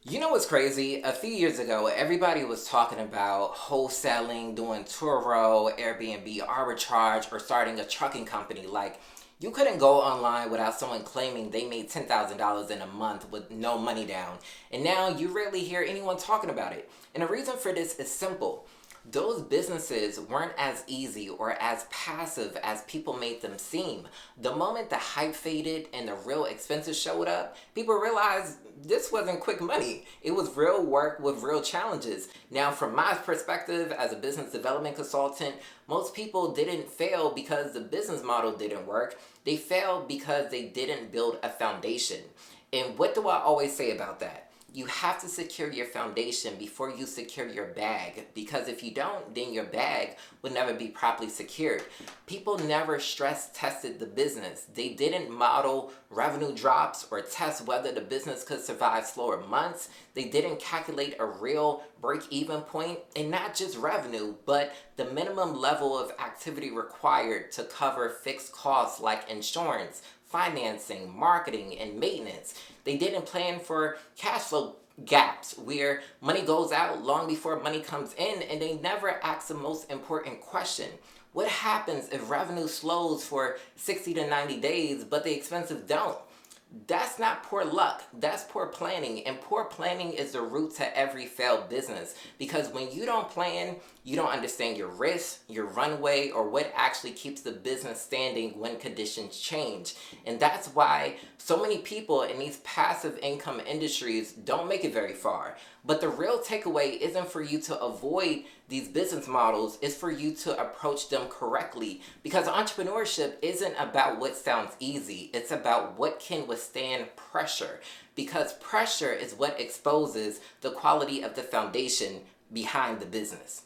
You know what's crazy? A few years ago, everybody was talking about wholesaling, doing Turo, Airbnb arbitrage, or starting a trucking company. Like, you couldn't go online without someone claiming they made $10,000 in a month with no money down. And now you rarely hear anyone talking about it. And the reason for this is simple. Those businesses weren't as easy or as passive as people made them seem. The moment the hype faded and the real expenses showed up, people realized this wasn't quick money. It was real work with real challenges. Now, from my perspective as a business development consultant, most people didn't fail because the business model didn't work. They failed because they didn't build a foundation. And what do I always say about that? You have to secure your foundation before you secure your bag, because if you don't, then your bag will never be properly secured. People never stress tested the business. They didn't model revenue drops or test whether the business could survive slower months. They didn't calculate a real break-even point, and not just revenue, but the minimum level of activity required to cover fixed costs like insurance, financing, marketing, and maintenance. They didn't plan for cash flow gaps where money goes out long before money comes in, and they never ask the most important question. What happens if revenue slows for 60 to 90 days, but the expenses don't? That's not poor luck. That's poor planning. And poor planning is the root to every failed business. Because when you don't plan, you don't understand your risk, your runway, or what actually keeps the business standing when conditions change. And that's why so many people in these passive income industries don't make it very far. But the real takeaway isn't for you to avoid these business models, it's for you to approach them correctly. Because entrepreneurship isn't about what sounds easy, it's about what can withstand pressure. Because pressure is what exposes the quality of the foundation behind the business.